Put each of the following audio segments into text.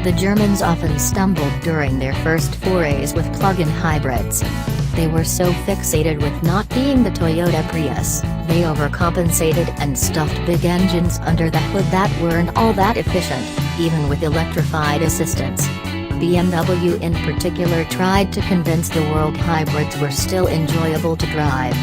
The Germans often stumbled during their first forays with plug-in hybrids. They were so fixated with not being the Toyota Prius, they overcompensated and stuffed big engines under the hood that weren't all that efficient, even with electrified assistance. BMW in particular tried to convince the world hybrids were still enjoyable to drive.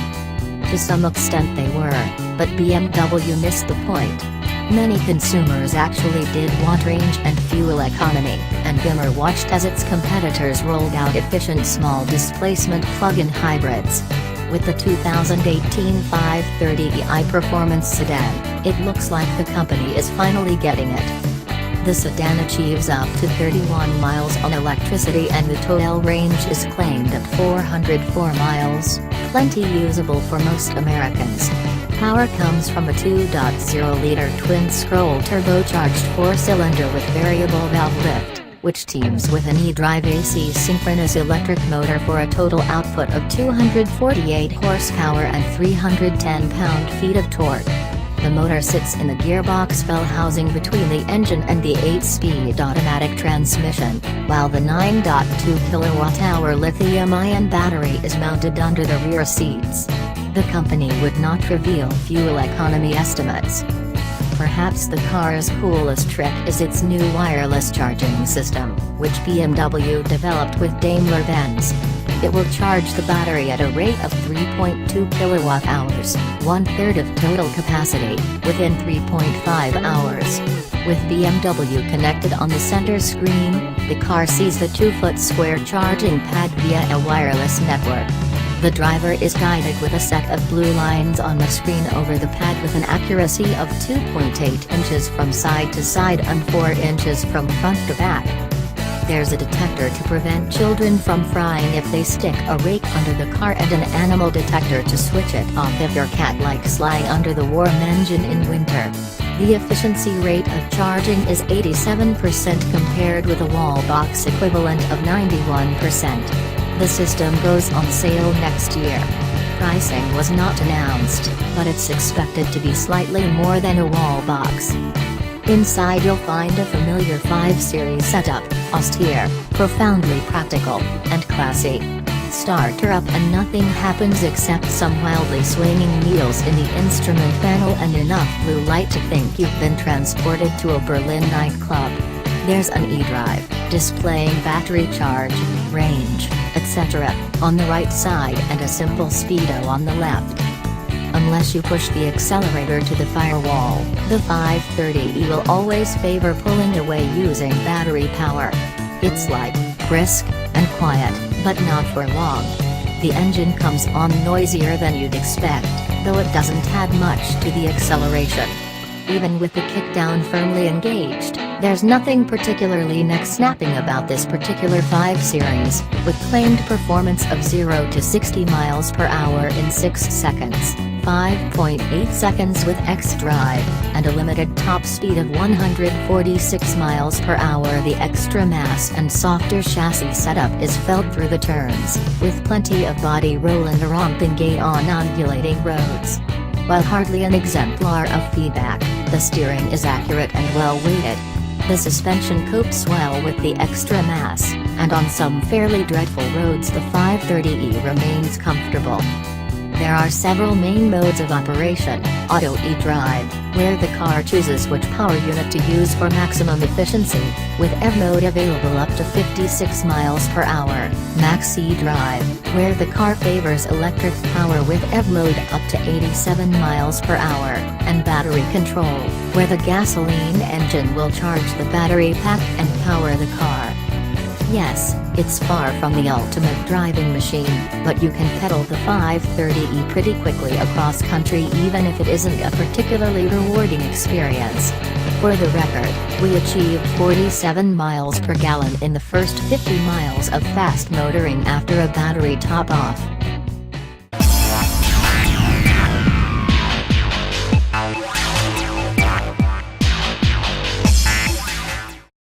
To some extent they were, but BMW missed the point. Many consumers actually did want range and fuel economy, and Bimmer watched as its competitors rolled out efficient small displacement plug-in hybrids. With the 2018 530i performance sedan, it looks like the company is finally getting it. The sedan achieves up to 31 miles on electricity and the total range is claimed at 404 miles, plenty usable for most Americans. Power comes from a 2.0-liter twin-scroll turbocharged four-cylinder with variable valve lift, which teams with an e-drive AC synchronous electric motor for a total output of 248 horsepower and 310 pound-feet of torque. The motor sits in the gearbox bell housing between the engine and the 8-speed automatic transmission, while the 9.2 kWh lithium-ion battery is mounted under the rear seats. The company would not reveal fuel economy estimates. Perhaps the car's coolest trick is its new wireless charging system, which BMW developed with Daimler-Benz. It will charge the battery at a rate of 3.2 kWh, one-third of total capacity, within 3.5 hours. With BMW connected on the center screen, the car sees the 2-foot square charging pad via a wireless network. The driver is guided with a set of blue lines on the screen over the pad with an accuracy of 2.8 inches from side to side and 4 inches from front to back. There's a detector to prevent children from frying if they stick a rake under the car and an animal detector to switch it off if your cat likes lying under the warm engine in winter. The efficiency rate of charging is 87% compared with a wall box equivalent of 91%. The system goes on sale next year. Pricing was not announced, but it's expected to be slightly more than a wall box. Inside you'll find a familiar 5 Series setup, austere, profoundly practical, and classy. Start her up and nothing happens except some wildly swinging needles in the instrument panel and enough blue light to think you've been transported to a Berlin nightclub. There's an e-drive, displaying battery charge, range, etc., on the right side and a simple speedo on the left. Unless you push the accelerator to the firewall, the 530e will always favor pulling away using battery power. It's light, brisk, and quiet, but not for long. The engine comes on noisier than you'd expect, though it doesn't add much to the acceleration. Even with the kickdown firmly engaged, there's nothing particularly neck-snapping about this particular 5 Series, with claimed performance of 0 to 60 miles per hour in 6 seconds, 5.8 seconds with xDrive, and a limited top speed of 146 miles per hour. The extra mass and softer chassis setup is felt through the turns, with plenty of body roll and a romping gait on undulating roads. While hardly an exemplar of feedback, the steering is accurate and well-weighted. The suspension copes well with the extra mass, and on some fairly dreadful roads the 530e remains comfortable. There are several main modes of operation: Auto e-drive, where the car chooses which power unit to use for maximum efficiency, with EV mode available up to 56 miles per hour; Max e-drive, where the car favors electric power with EV mode up to 87 miles per hour, and battery control, where the gasoline engine will charge the battery pack and power the car. Yes, it's far from the ultimate driving machine, but you can pedal the 530e pretty quickly across country even if it isn't a particularly rewarding experience. For the record, we achieved 47 miles per gallon in the first 50 miles of fast motoring after a battery top-off.